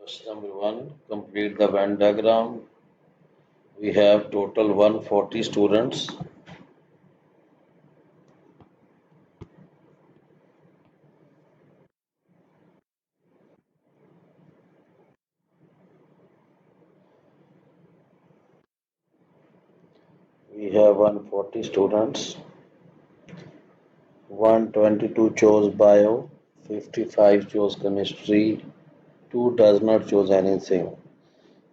Question number one, complete the Venn diagram. We have total 140 students. We have 140 students. 122 chose bio, 55 chose chemistry, 2 does not choose anything.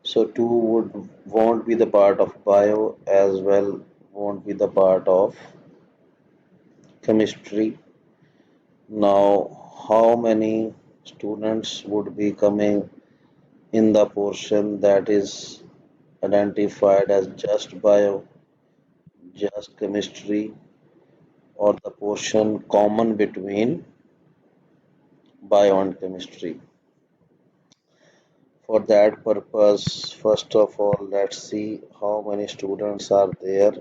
So 2 would won't be the part of bio as well won't be the part of chemistry. Now how many students would be coming in the portion that is identified as just bio, just chemistry, or the portion common between bio and chemistry. For that purpose, first of all, let's see how many students are there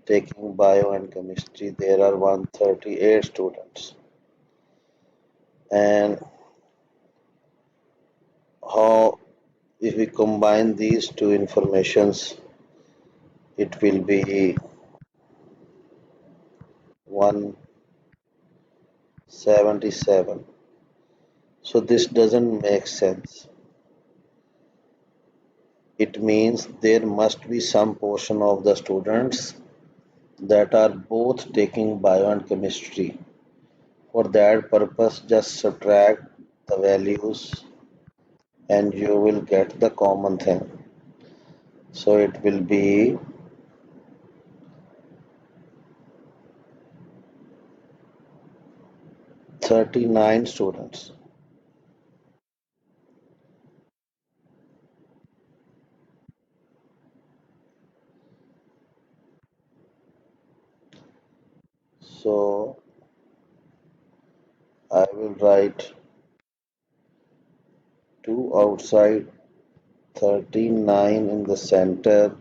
taking bio and chemistry. There are 138 students. And how, if we combine these two informations, it will be 177. So this doesn't make sense. It means there must be some portion of the students that are both taking bio and chemistry. For that purpose, just subtract the values and you will get the common thing. So it will be 39 students. So I will write 2 outside, 39 in the center,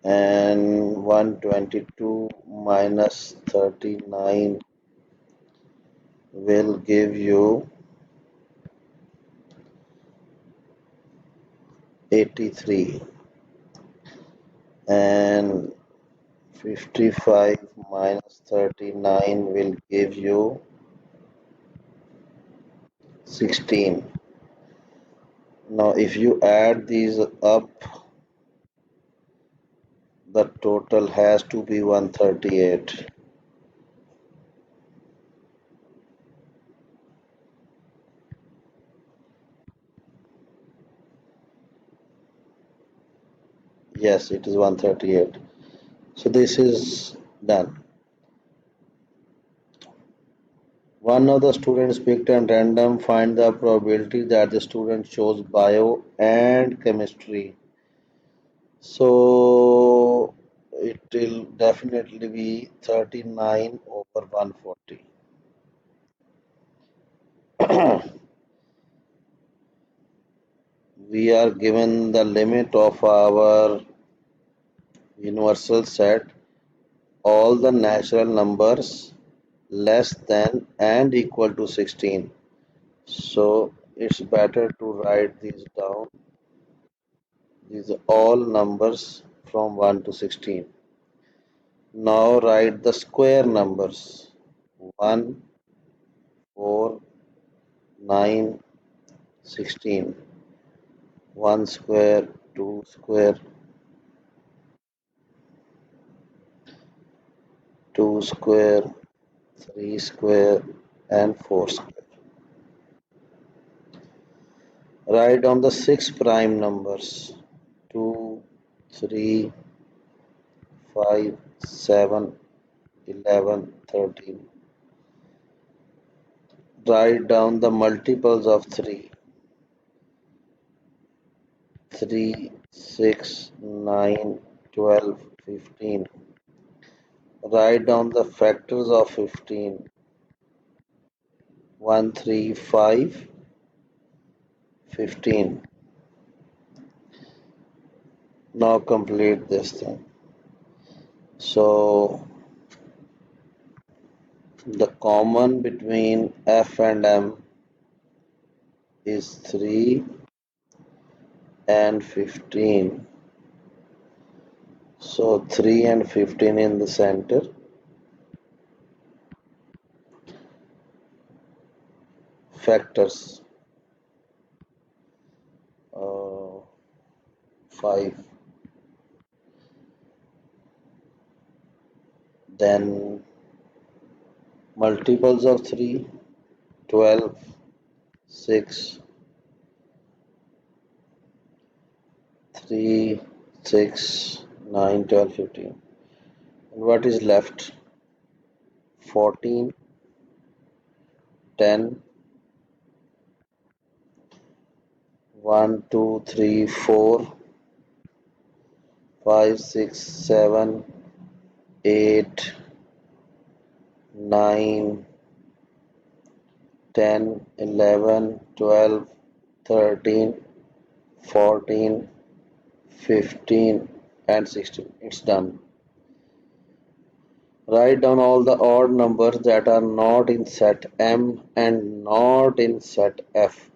and 122 minus 39 will give you 83, and 55 minus 39 will give you 16. Now if you add these up, the total has to be 138. Yes, it is 138. So this is done. One of the students picked at random. Find the probability that the student chose bio and chemistry. So it will definitely be 39 over 140. We are given the limit of our universal set, all the natural numbers less than and equal to 16. So it's better to write these down. These are all numbers from 1 to 16. Now write the square numbers: 1, 4, 9, 16. 1 square, 2 square, 2 square, 3 square, and 4 square. Write down the 6 prime numbers: 2, 3, 5, 7, 11, 13. Write down the multiples of 3: 3, 6, 9, 12, 15. Write down the factors of 15: 1, 3, 5, 15. Now complete this thing. So the common between F and M is 3 and 15. So 3 and 15 in the center. Factors, 5. Then multiples of 3, 12, 6, 3, 6, 9, 12, 15. And what is left? 14, 10, 1, 2, 3, 4, 5, 6, 7, 8, 9, 10, 11, 12, 13, 14, 15, and 16. It's done. Write down all the odd numbers that are not in set M and not in set F.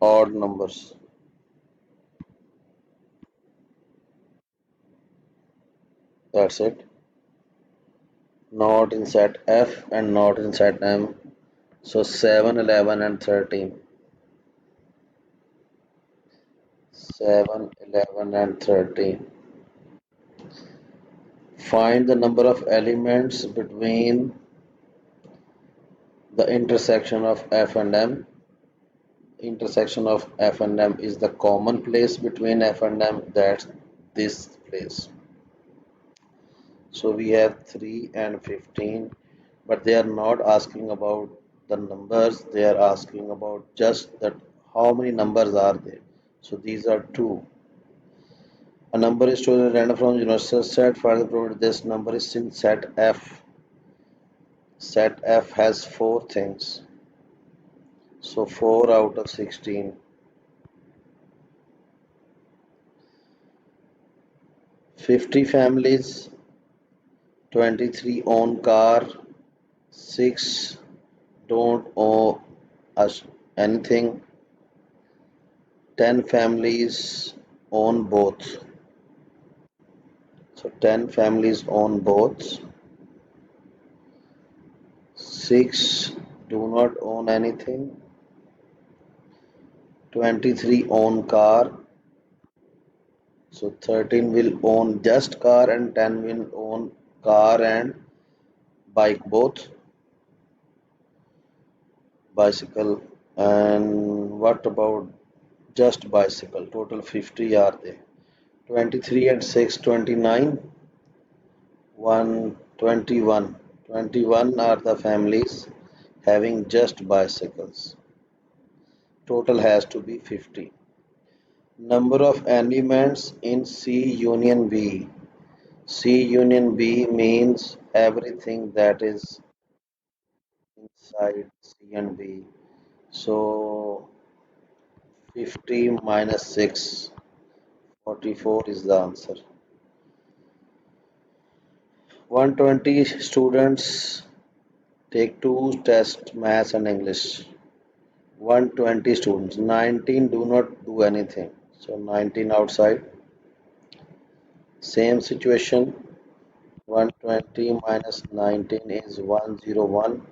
Odd numbers. That's it. Not in set F and not in set M. So 7, 11, and 13. 7, 11, and 13. Find the number of elements between the intersection of F and M. Intersection of F and M is the common place between F and M. That's this place. So we have 3 and 15, but they are not asking about the numbers, they are asking about just that how many numbers are there. So these are two. A number is chosen random from universal set. Further prove this number is in set F. Set F has four things. So 4 out of 16. 50 families, 23 own car, 6 don't owe us anything, 10 families own both. So 10 families own both, 6 do not own anything, 23 own car, so 13 will own just car and 10 will own car and bike both, bicycle. And what about just bicycle? Total 50 are there. 23 and 6, 29, 1, 21. 21 are the families having just bicycles. Total has to be 50. Number of elements in C union B. C union B means everything that is inside C and B. So 50 minus 6, 44 is the answer. 120 students take two tests, maths and English. 120 students, 19 do not do anything. So 19 outside. Same situation, 120 minus 19 is 101,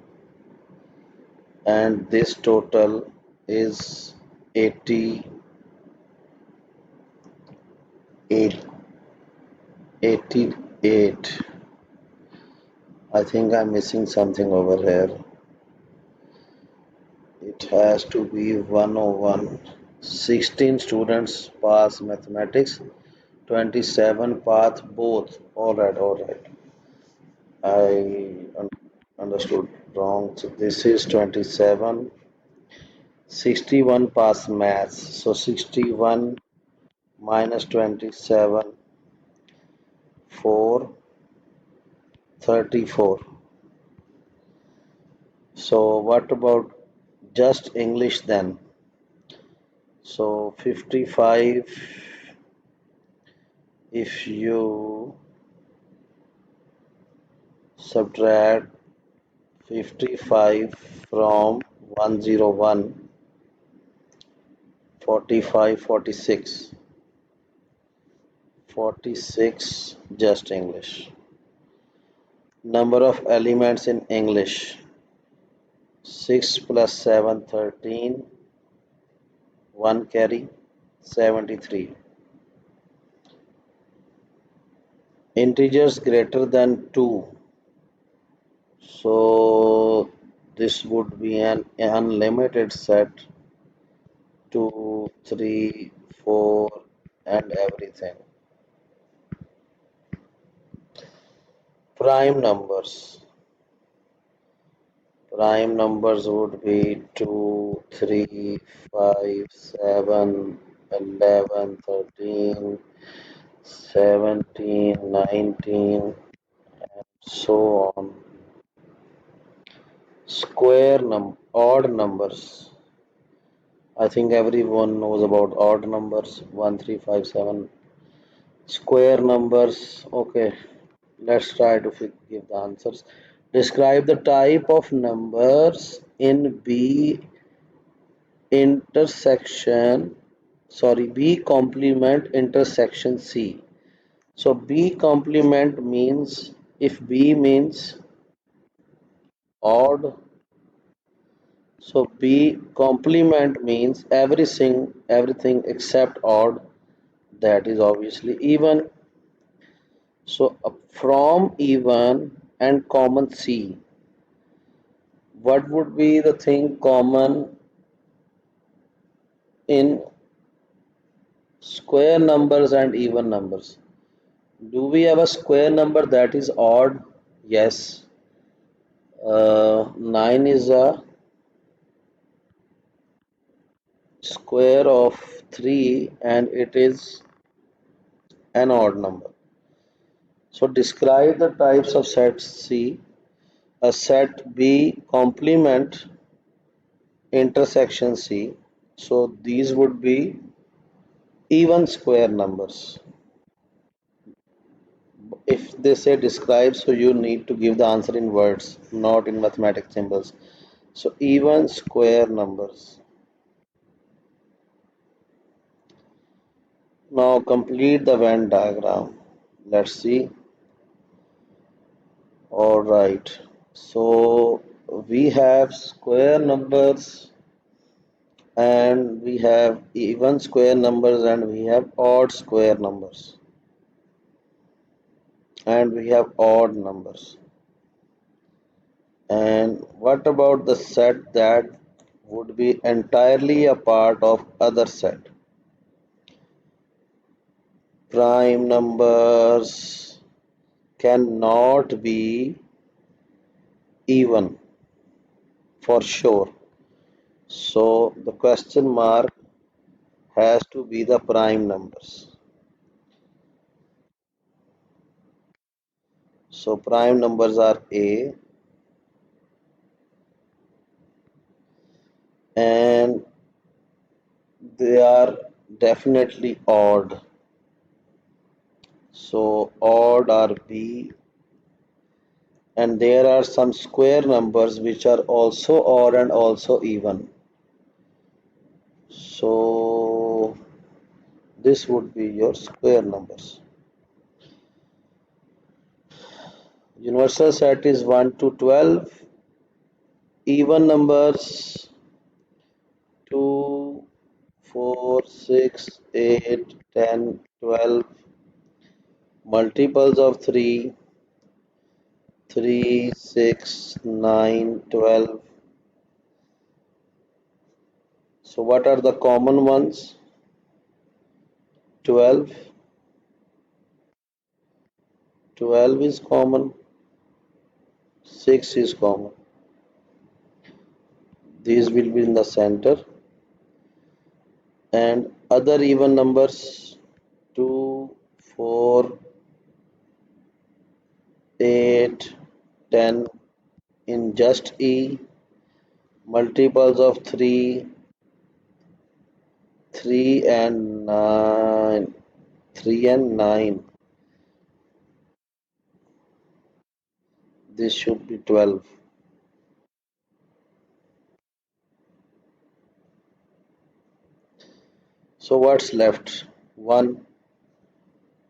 and this total is 88. 88. I think I'm missing something over here. It has to be 101. 16 students pass mathematics, 27 pass both. All right. I understood wrong. So this is 27. 61 pass maths. So 61 minus 27, 4, 34. So what about just English then? So 55, if you subtract 55 from 101, 45, 46, 46, just English. Number of elements in English: 6 plus 7, 13, 1 carry, 73. Integers greater than 2. So this would be an unlimited set: 2, 3, 4, and everything. Prime numbers. Prime numbers would be 2, 3, 5, 7, 11, 13, 17, 19, so on. Odd numbers. I think everyone knows about odd numbers: 1, 3, 5, 7. Square numbers. Okay, let's try to give the answers. Describe the type of numbers in intersection, B complement intersection C. So B complement means, if B means odd, so B complement means everything except odd, that is obviously even. So from even and common C, what would be the thing common in square numbers and even numbers? Do we have a square number that is odd? Yes. 9 is a square of 3 and it is an odd number. So describe the types of set C. A set B complement intersection C. So these would be even square numbers. If they say describe, so you need to give the answer in words, not in mathematical symbols. So even square numbers. Now complete the Venn diagram. Let's see. All right. So we have square numbers and we have even square numbers and we have odd square numbers and we have odd numbers. And what about the set that would be entirely a part of other set? Prime numbers cannot be even for sure. So the question mark has to be the prime numbers. So prime numbers are A and they are definitely odd. So odd are B, and there are some square numbers which are also odd and also even. So this would be your square numbers. Universal set is 1 to 12. Even numbers 2, 4, 6, 8, 10, 12. Multiples of 3, 3, 6, 9, 12. So what are the common ones? 12. 12 is common. 6 is common. These will be in the center. And other even numbers 2, 4, 8, 10 in just E. Multiples of 3, 3 and 9. 3 and 9. This should be 12. So what's left? 1.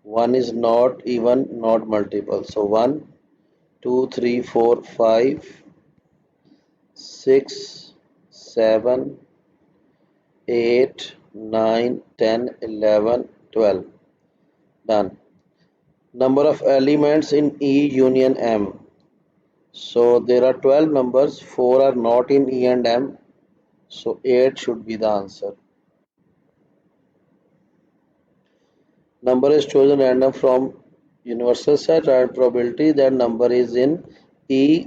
1 is not even, not multiple. So 1, 2, 3, 4, 5, 6, 7, 8, 9, 10, 11, 12. Done. Number of elements in E union M. So there are 12 numbers, 4 are not in E and M. So 8 should be the answer. Number is chosen random from universal set and probability that number is in E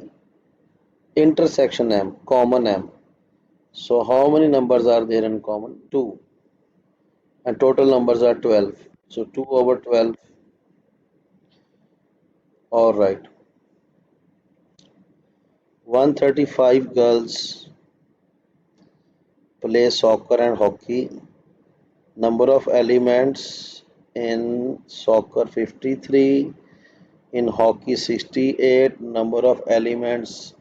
intersection M, common M. So how many numbers are there in common? 2. And total numbers are 12. So 2 over 12. Alright. 135 girls play soccer and hockey. Number of elements in soccer 53, in hockey 68. Number of elements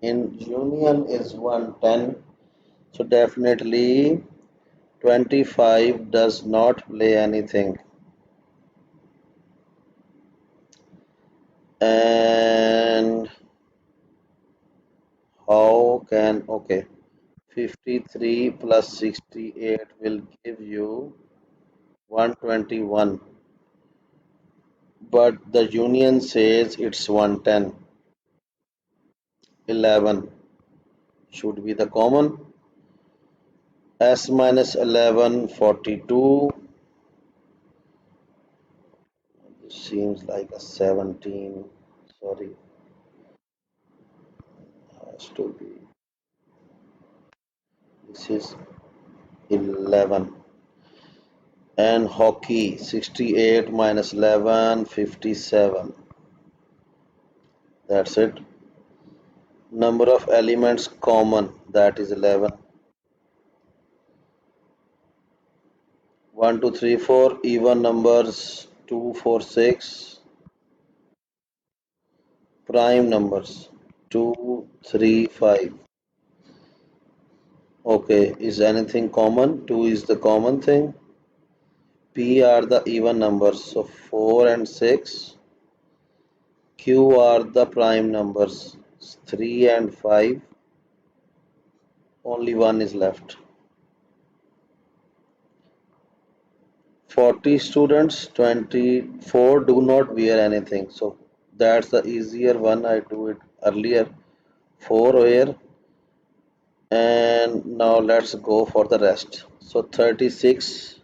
in union is 110. So definitely 25 does not play anything. And how can, okay, 53 plus 68 will give you 121. But the union says it's 110. 11 should be the common. S minus 11, 42. This seems like a 17. Sorry, has to be. This is 11. And hockey 68 minus 11, 57. That's it. Number of elements common, that is 11. 1, 2, 3, 4. Even numbers 2, 4, 6. Prime numbers 2, 3, 5. Okay, is anything common? 2 is the common thing. P are the even numbers, so 4 and 6. Q are the prime numbers, 3 and 5. Only one is left. 40 students, 24 do not wear anything. So that's the easier one. I do it earlier. 4 wear. And now let's go for the rest. So 36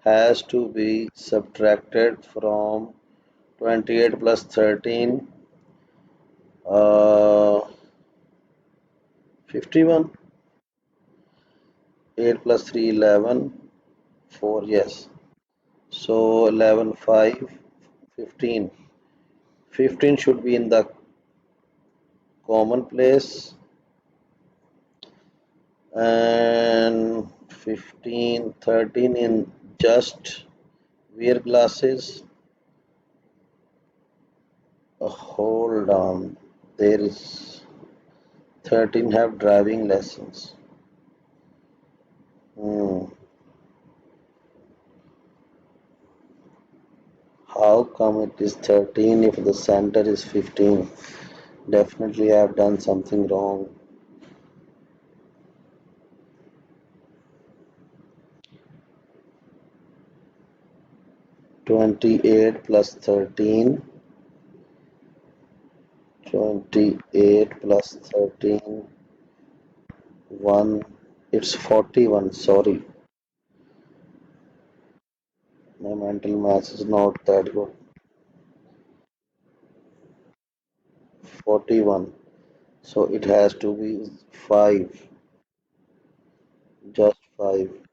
has to be subtracted from 28 plus 13. 51. 8 plus 3, 11. 4, yes. So 11, 5, 15. 15 should be in the common place. And 15, 13 in just wear glasses. Hold on. There is 13 have driving lessons. Hmm. How come it is 13 if the center is 15? Definitely I have done something wrong. 28 plus 13. 28 plus 13. 1. It's 41. Sorry. My mental math is not that good. 41. So it has to be 5. Just 5.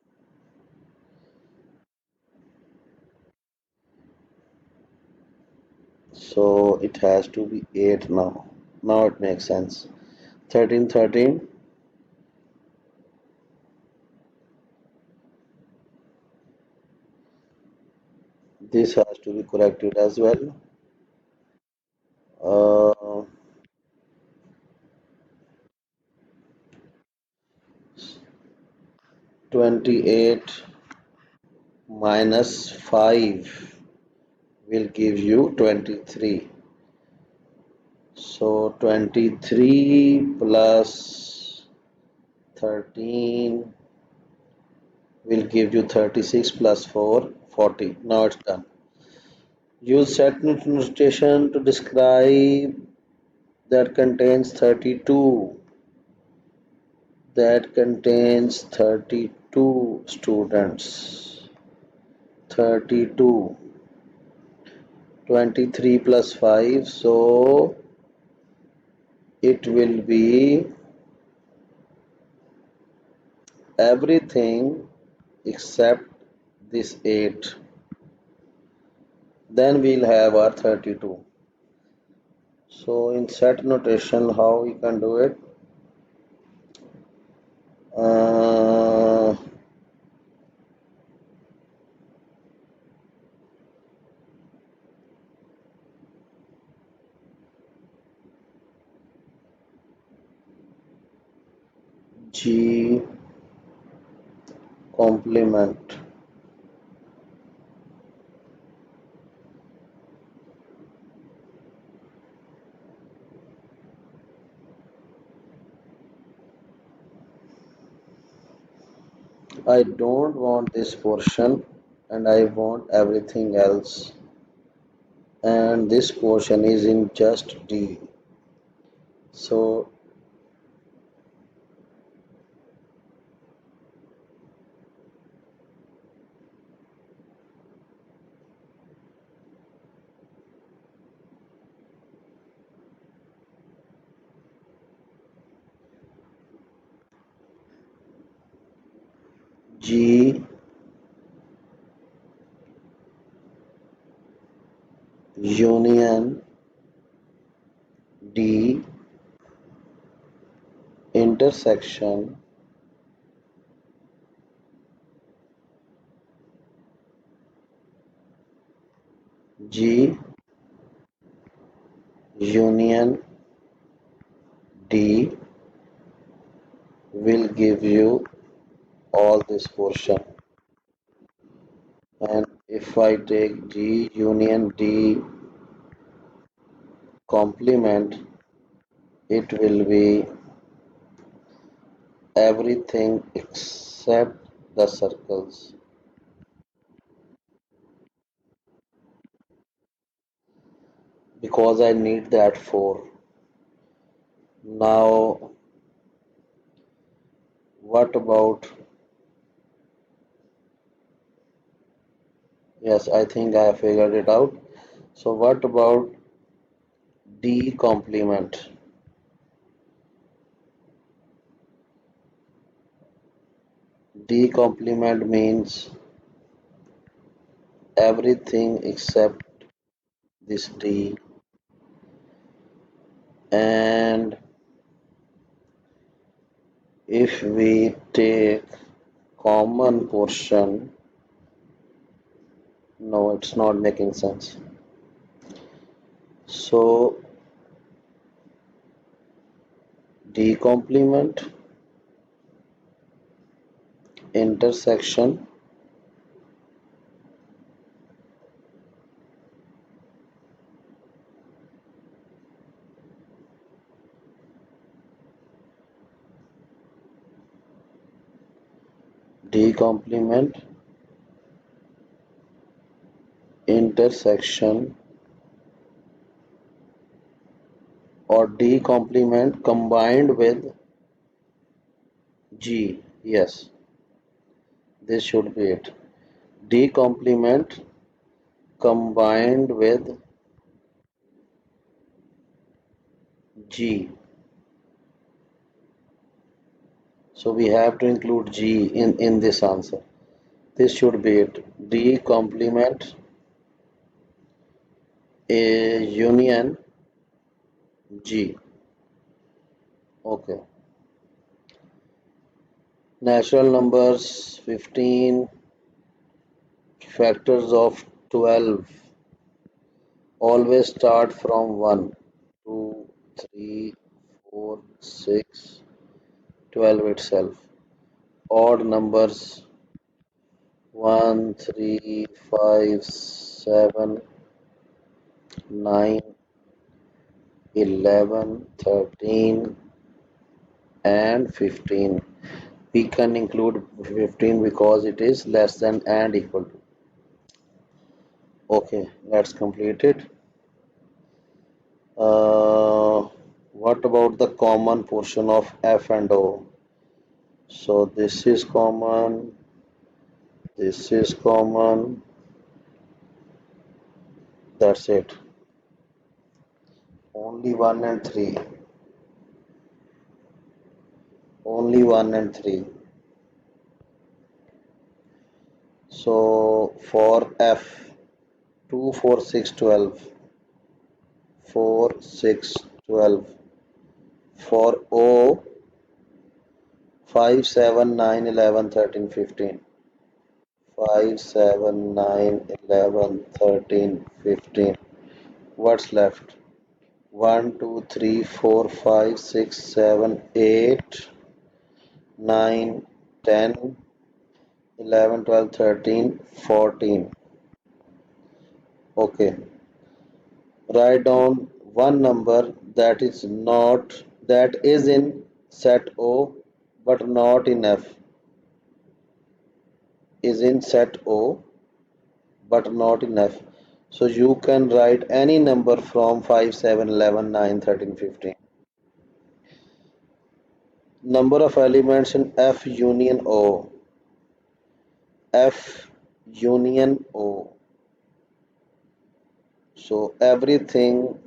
So it has to be 8 now. Now it makes sense. 13, 13. This has to be corrected as well. Uh, 28. minus 5 will give you 23. So 23 plus 13 will give you 36 plus 4, 40. Now it's done. Use set notation to describe that contains 32. That contains 32 students. 32. 23 plus 5. So it will be everything except this 8. Then we'll have our 32. So in set notation, how we can do it? Uh, G complement. I don't want this portion and I want everything else. And this portion is in just D. So G union D intersection G union D will give you all this portion. And if I take G union D complement, it will be everything except the circles because I need that 4. Now, what about, yes, I think I have figured it out. So, what about D complement? D complement means everything except this D, and if we take common portion, no, it's not making sense. So D complement intersection D complement intersection or D complement combined with G. Yes, this should be it. D complement combined with G. So we have to include G in this answer. This should be it. D complement a union G. Okay. Natural numbers 15, factors of 12 always start from 1, 2, 3, 4, 6, 12 itself. Odd numbers 1, 3, 5, 7, 9, 11, 13, and 15. We can include 15 because it is less than and equal to. Okay, let's complete it. Uh, what about the common portion of F and O? So this is common, this is common, that's it. Only 1 and 3. Only 1 and 3. So for F, 2, 4, 6, 12. 4, 6, 12. For O, 5, 7, 9, 11, 13, 15. 5, 7, 9, 11, 13, 15. What's left? 1, 2, 3, 4, 5, 6, 7, 8, 9, 10, 11, 12, 13, 14. Okay. Write down one number that is in set O but not in F. Is in set O but not in F. So you can write any number from 5, 7, 11, 9, 13, 15. Number of elements in F union O. F union O. So everything,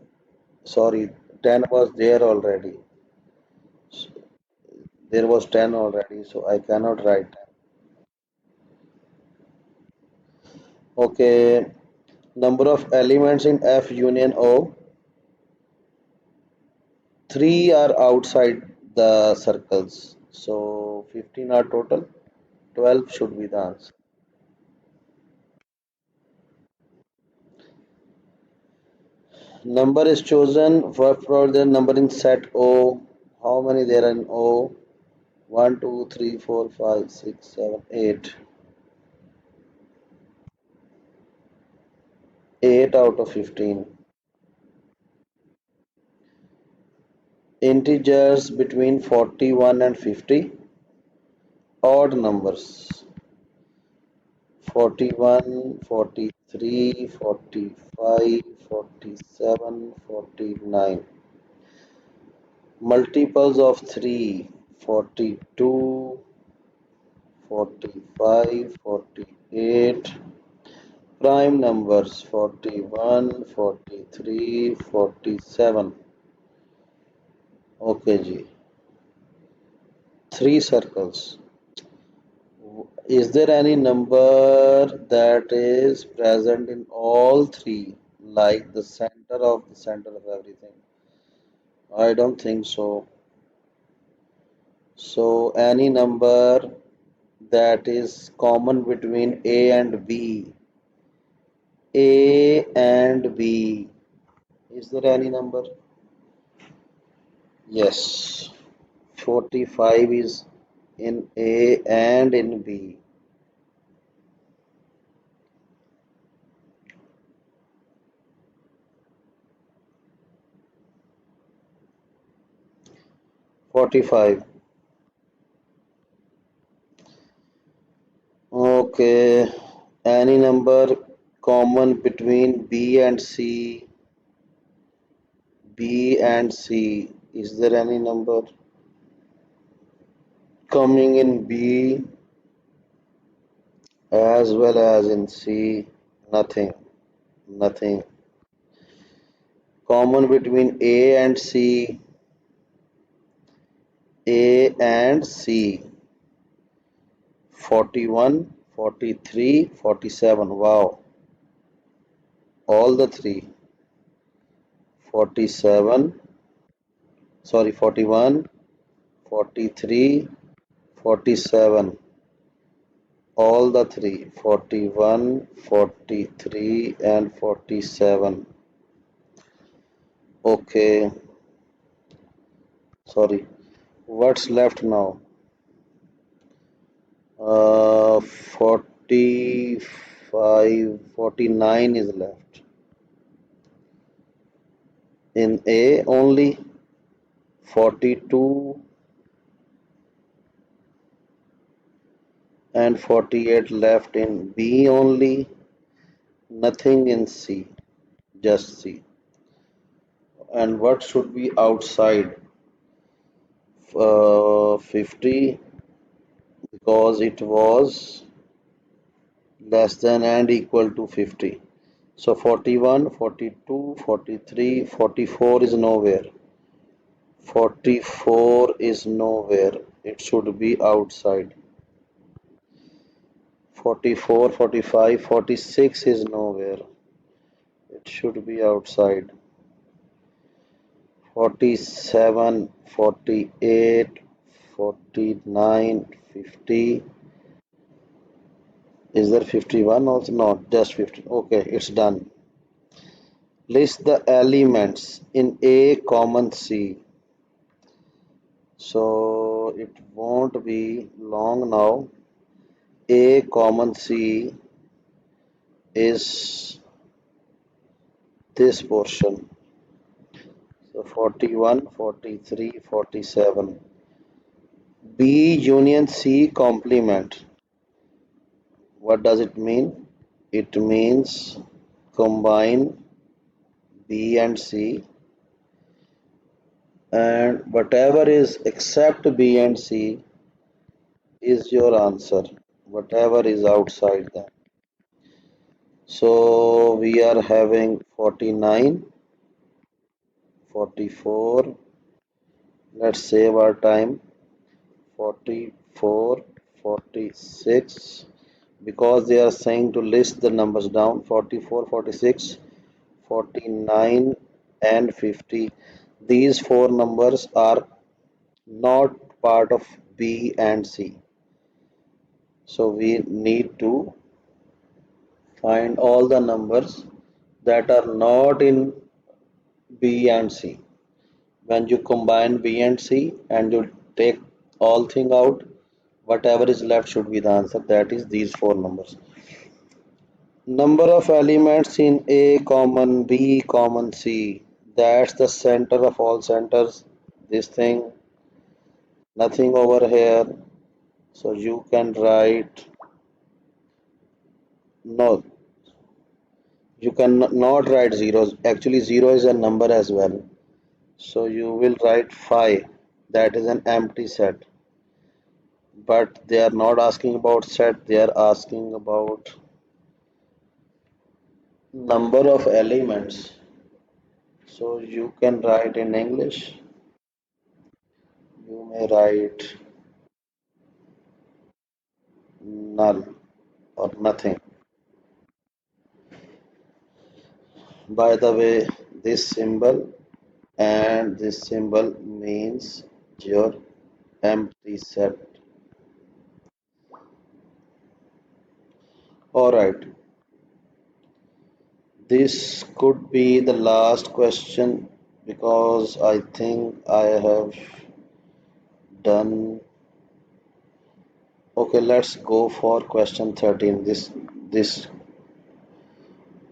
sorry, 10 was there already. So there was 10 already, so I cannot write 10. Okay, number of elements in F union O. 3 are outside the circles. So 15 are total. 12 should be the answer. Number is chosen for the number in set O. How many there are in O? 1, 2, 3, 4, 5, 6, 7, 8. 8 out of 15. Integers between 41 and 50. Odd numbers. 41, 43, 45, 47, 49. Multiples of 3, 42, 45, 48. Prime numbers 41, 43, 47. Okay, G. Three circles. Is there any number that is present in all three, like the center of everything? I don't think so. So any number that is common between A and B. A and B. Is there any number? Yes. 45 is in A and in B. 45. Okay. Any number common between B and C? B and C. Is there any number coming in B as well as in C? Nothing. Nothing. Common between A and C. 41, 43, 47. Wow. All the three. 47, sorry, 41, 43, 47. All the three. 41, 43, and 47. Okay. Sorry. What's left now? 40. 45, 49 is left. In A only 42 and 48 left in B only, nothing in C, just C. And what should be outside? 50 because it was less than and equal to 50. So 41, 42, 43, 44 is nowhere. 44 is nowhere. It should be outside. 44, 45, 46 is nowhere. It should be outside. 47, 48, 49, 50. Is there 51 also? Not just 50. Okay, it's done. List the elements in A, common C. So it won't be long now. A, common C is this portion. So 41, 43, 47. B, union C, complement. What does it mean? It means combine B and C, and whatever is except B and C is your answer. Whatever is outside that. So we are having 49, 44. Let's save our time. 44, 46. Because they are saying to list the numbers down. 44, 46, 49 and 50. These four numbers are not part of B and C. So we need to find all the numbers that are not in B and C. When you combine B and C and you take all thing out, whatever is left should be the answer. That is these four numbers. Number of elements in A common, B common, C. That's the center of all centers. This thing, nothing over here. So you can write, no, you can not write zeros. Actually, zero is a number as well. So you will write 5. That is an empty set. But they are not asking about set, they are asking about number of elements. So you can write in English, you may write null or nothing. By the way, this symbol and this symbol means your empty set. Alright, this could be the last question because I think I have done. Okay, let's go for question 13. This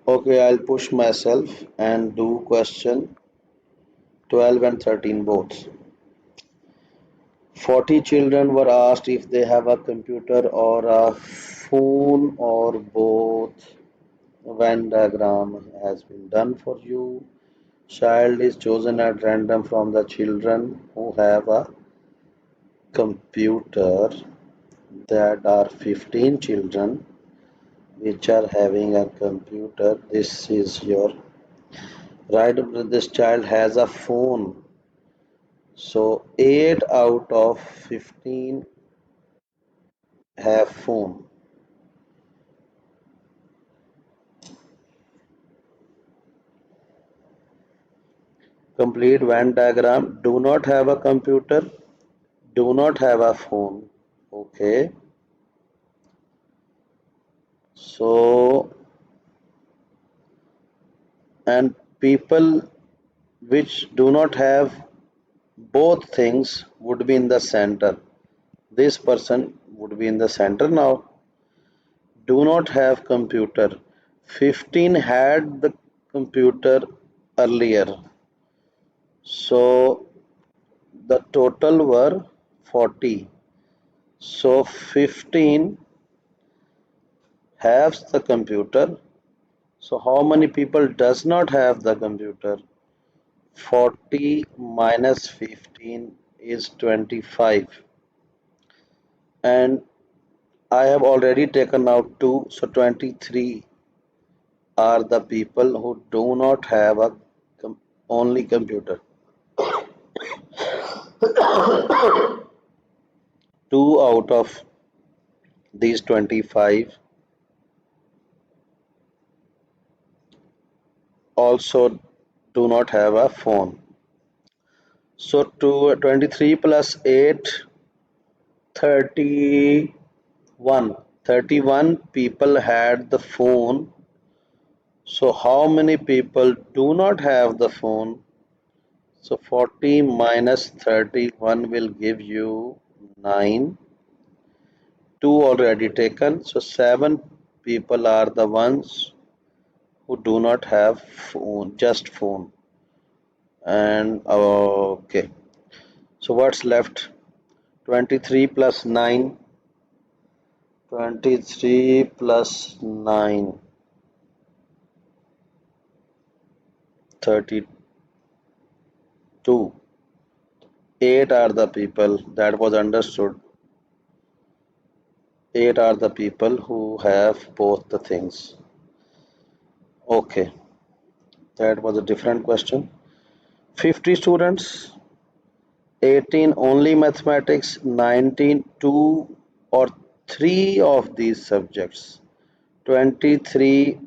okay, I'll push myself and do question 12 and 13 both. 40 children were asked if they have a computer or a phone or both. A Venn diagram has been done for you. Child is chosen at random from the children who have a computer. That are 15 children which are having a computer. This is your right. This child has a phone. So 8 out of 15 have phone. Complete Venn diagram. Do not have a computer. Do not have a phone. Okay. So and people which do not have both things would be in the center. This person would be in the center now. do not have computer. 15 had the computer earlier. So the total were 40. So 15 has the computer. So how many people does not have the computer? 40 minus 15 is 25. And I have already taken out 2, so 23 are the people who do not have a only computer. 2 out of these 25 also do not have a phone. So 23 plus 8, 31. 31 people had the phone. So how many people do not have the phone? So 40 minus 31 will give you 9. 2 already taken. So 7 people are the ones who do not have phone, just phone. And okay. So what's left? 23 plus 9. 23 plus 9. 32. 8 are the people, that was understood. 8 are the people who have both the things. Okay, that was a different question. 50 students, 18 only mathematics, 19 two or three of these subjects, 23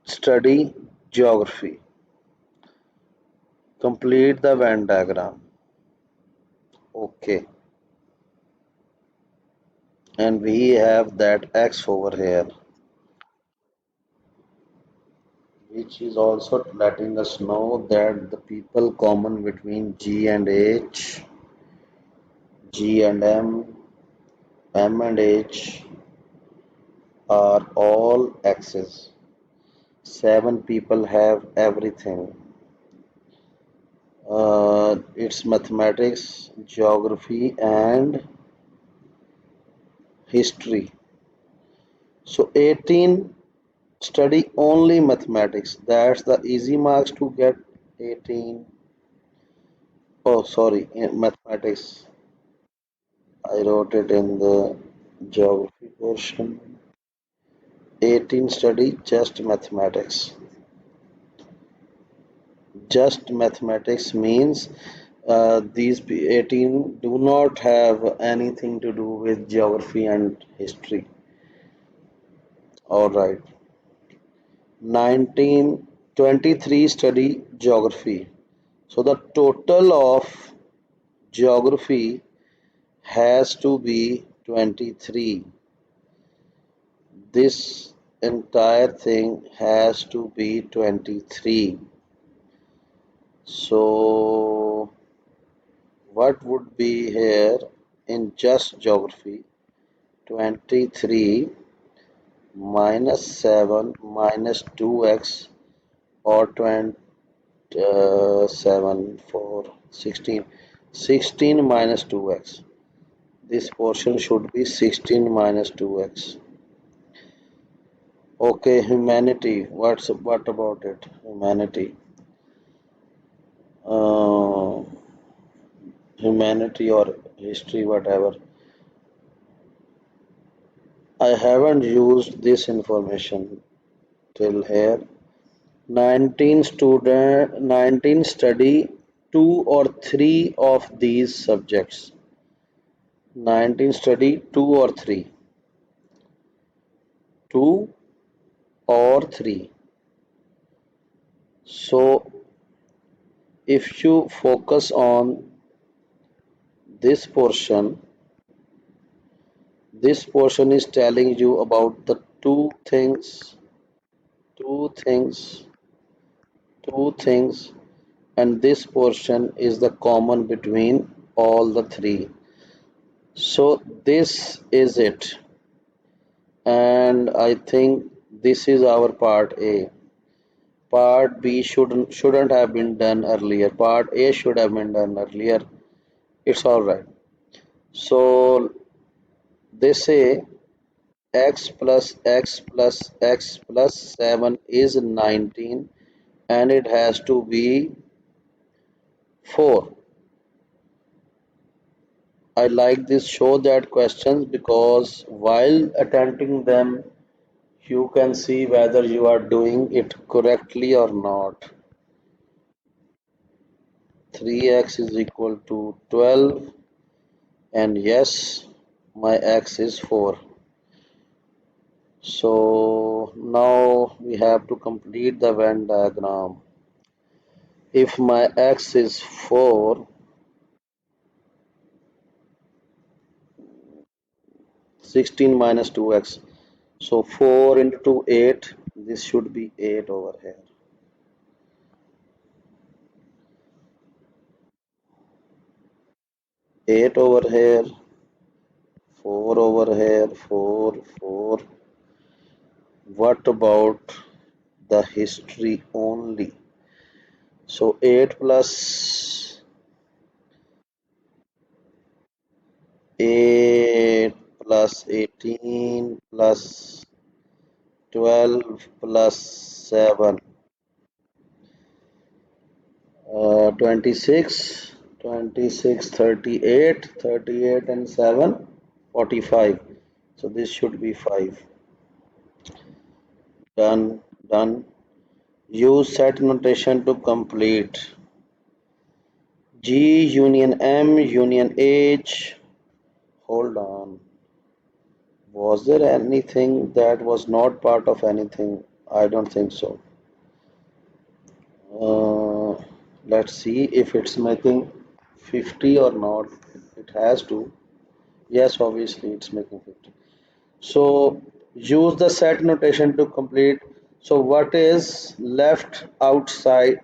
study geography. Complete the Venn diagram. Okay, and we have that X over here, which is also letting us know that the people common between G and H, G and M and H are all X's. 7 people have everything. It's mathematics, geography, and history. So 18 study only mathematics. That's the easy marks to get 18. Oh, sorry, in mathematics. I wrote it in the geography portion. 18 study just mathematics. Just mathematics means these 18 do not have anything to do with geography and history. All right. 19, 23 study geography. So the total of geography has to be 23. This entire thing has to be 23. So what would be here in just geography? 23 minus 7 minus 2x or 7 4 16. 16 minus 2x. This portion should be 16 minus 2x. Okay, humanity. What about it? Humanity. Uh, Humanity or history, whatever. I haven't used this information till here. 19 study 2 or 3 of these subjects. 19 study 2 or 3. 2 or 3. So if you focus on this portion is telling you about the two things, two things, and this portion is the common between all the three. So this is it. And I think this is our part A. Part B shouldn't have been done earlier. Part A should have been done earlier. It's all right. So they say x plus 7 is 19 and it has to be 4. I like this show that questions because while attempting them, you can see whether you are doing it correctly or not. 3x is equal to 12, and yes, my x is 4. So now we have to complete the Venn diagram. If my x is 4, 16 minus 2x. So 4 into 8, this should be 8 over here. 8 over here, 4 over here, 4, 4. What about the history only? So 8 plus 8 plus 18 plus 12 plus 7, 26, 26, 38, 38 and 7, 45. So this should be 5. Done, done. Use set notation to complete. G union M union H. Hold on. Was there anything that was not part of anything? I don't think so. Uh, let's see if it's making 50 or not. It has to. Yes, obviously it's making 50. So use the set notation to complete. So what is left outside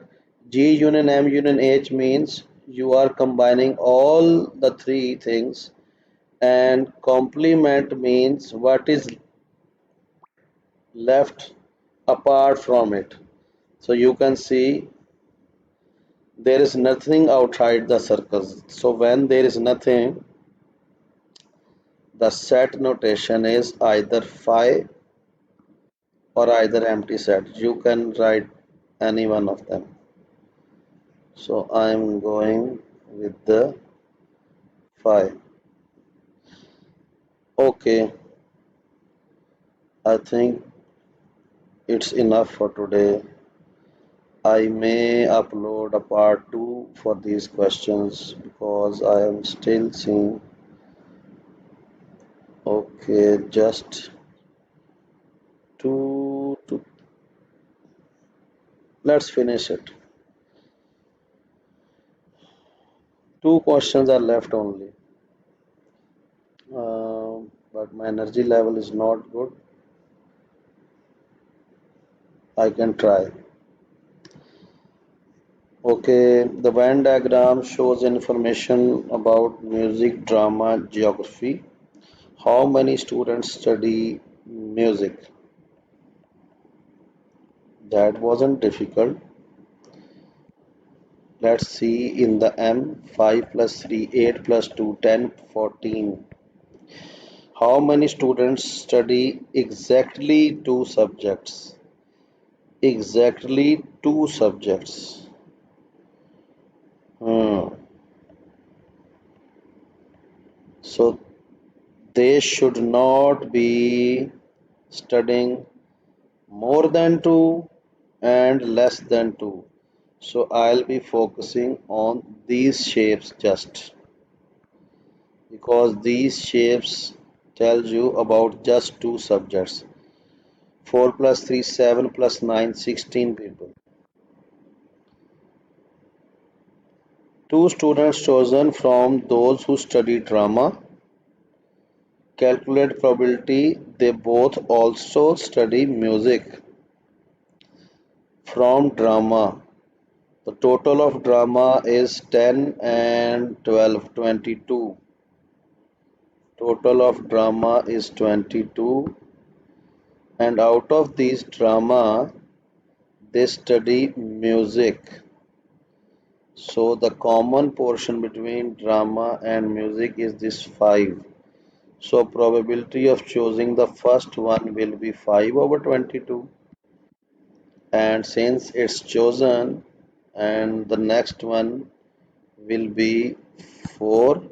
G union M union H means you are combining all the three things, and complement means what is left apart from it. So you can see there is nothing outside the circles. So when there is nothing, the set notation is either phi or either empty set. You can write any one of them. So I'm going with the phi. Okay, I think it's enough for today. I may upload a part 2 for these questions because I am still seeing. Okay, just two, let's finish it. Two questions are left only. But my energy level is not good. I can try. Okay, the Venn diagram shows information about music, drama, geography. How many students study music? That wasn't difficult. Let's see in the M, 5 plus 3, 8 plus 2, 10, 14. How many students study exactly two subjects? Exactly two subjects. Hmm. So they should not be studying more than two and less than two. So I'll be focusing on these shapes just because these shapes tells you about just two subjects. 4 plus 3, 7 plus 9, 16 people. Two students chosen from those who study drama. Calculate probability they both also study music. From drama, the total of drama is 10 and 12, 22. Total of drama is 22 and out of these drama they study music. So the common portion between drama and music is this 5. So probability of choosing the first one will be 5 over 22. And since it's chosen, and the next one will be 4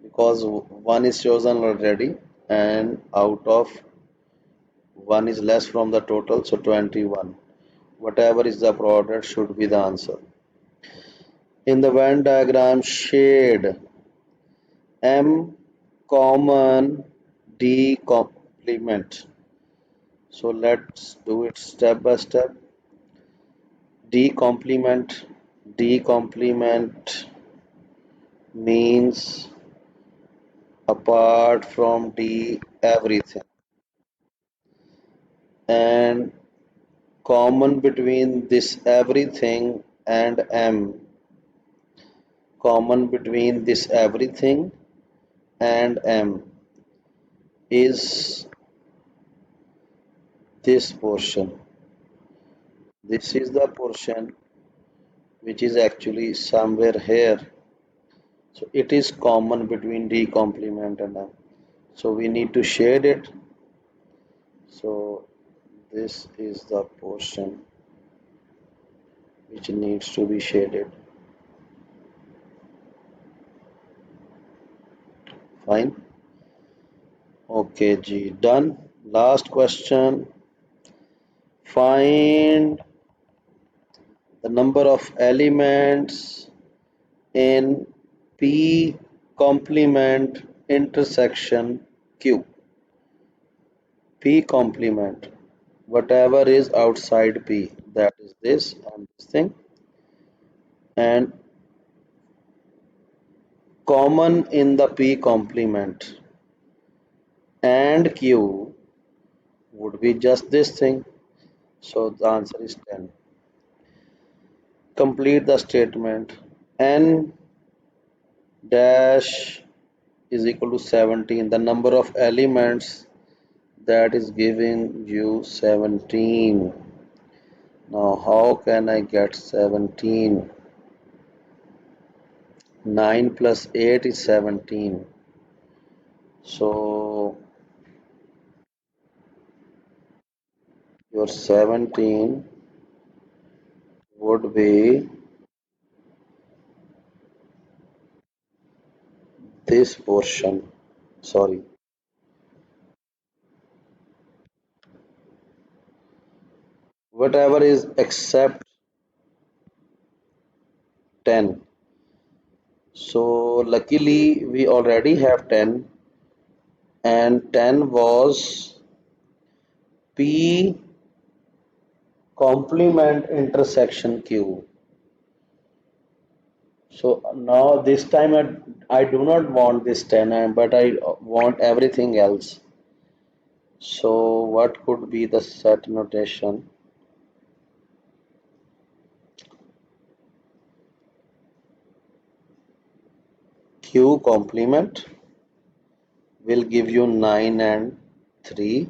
because one is chosen already, and out of one is less from the total, so 21. Whatever is the product should be the answer. In the Venn diagram, shade M common D complement. So let's do it step by step. D complement. D complement means apart from D everything. And common between this everything and M, common between this everything and M is this portion. This is the portion which is actually somewhere here. So it is common between D complement and M. So we need to shade it. So this is the portion which needs to be shaded. Fine. Okay, G. Done. Last question. Find the number of elements in P complement intersection Q. P complement. Whatever is outside P, that is this and this thing. And common in the P complement and Q would be just this thing. So the answer is 10. Complete the statement. N dash is equal to 17. The number of elements that is giving you 17. Now how can I get 17? 9 plus 8 is 17. So your 17 would be this portion. Sorry. Whatever is except 10. So luckily we already have 10 and 10 was P complement intersection Q. So now this time I do not want this 10 but I want everything else. So what could be the set notation? Q complement will give you 9 and 3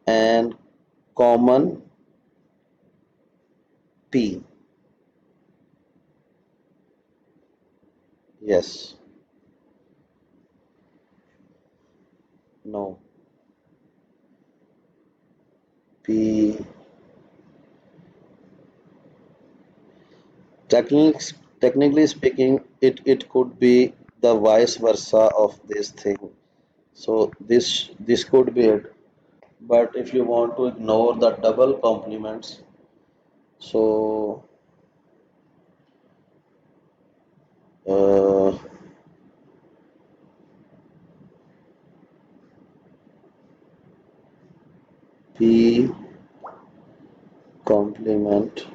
and common P. Yes. No. P. Technically speaking, it could be the vice versa of this thing. So this could be it. But if you want to ignore the double complements, so uh, P complement.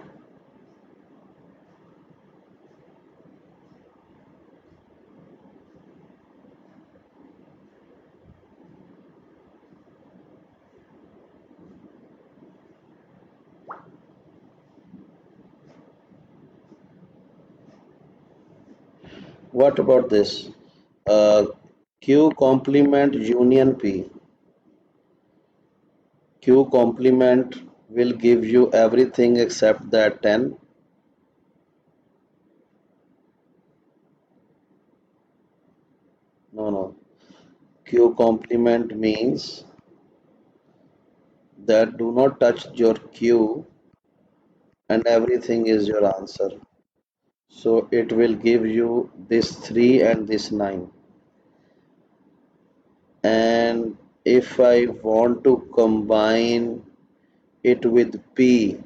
What about this? Uh, Q complement union P. Q complement will give you everything except that 10. No, no. Q complement means that do not touch your Q and everything is your answer. So it will give you this 3 and this 9. And if I want to combine it with P,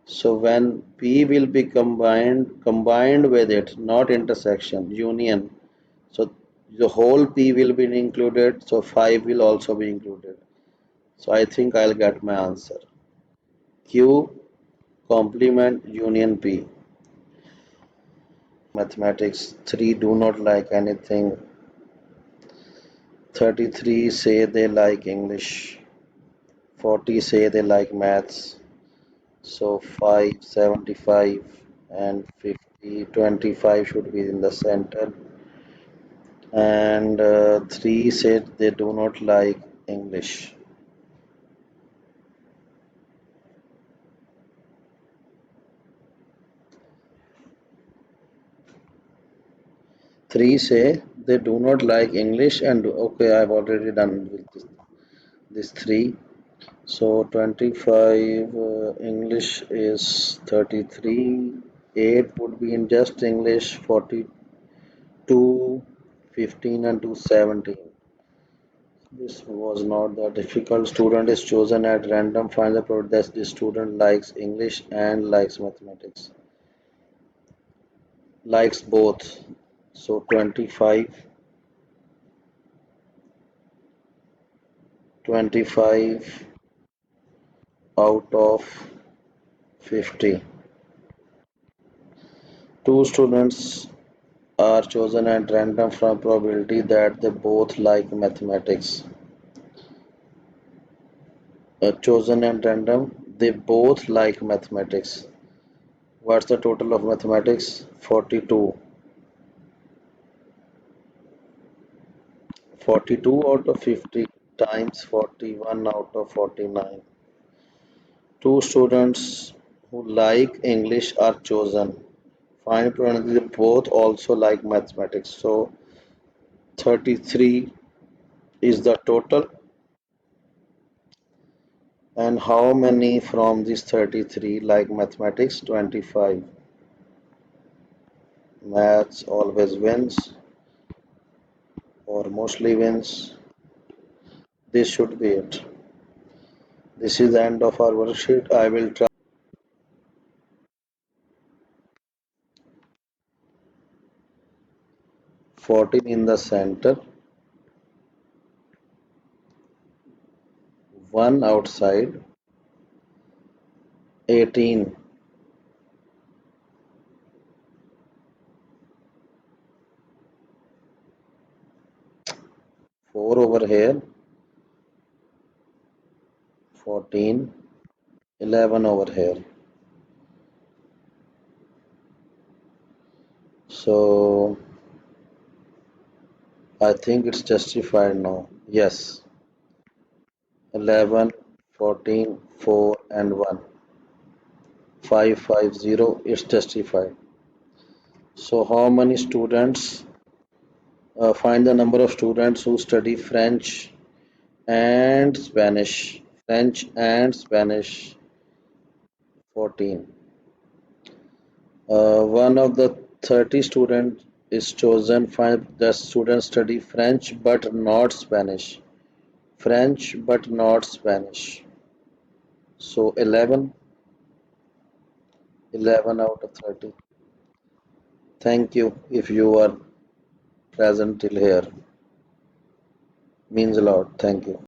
so when P will be combined with it, not intersection, union. So the whole P will be included, so 5 will also be included. So I think I'll get my answer. Q complement union P. Mathematics 3 do not like anything. 33 say they like English. 40 say they like maths. So 5, 75 and 50, 25 should be in the center. And 3 said they do not like English. 3 say they do not like English and okay, I've already done with this 3. So 25 English is 33. 8 would be in just English 42, 15 and 2 17. This was not that difficult. Student is chosen at random. Find the product that the student likes English and likes mathematics. Likes both. So 25, 25 out of 50. Two students are chosen at random from probability that they both like mathematics. Chosen at random, they both like mathematics. What's the total of mathematics? 42. 42 out of 50 times 41 out of 49. Two students who like English are chosen. Find probability they both also like mathematics. So 33 is the total. And how many from these 33 like mathematics? 25. Maths always wins or mostly wins. This should be it. This is the end of our worksheet. I will try 14 in the center, 1 outside, 18, 4 over here, 14, 11 over here. So I think it's justified now. Yes, 11, 14, 4 and 1. 550 is justified. So how many students find the number of students who study French and Spanish? French and Spanish 14. One of the 30 students is chosen. Find the students study French but not Spanish. French but not Spanish. So 11, 11 out of 30. Thank you if you are present till here. Means a lot. Thank you.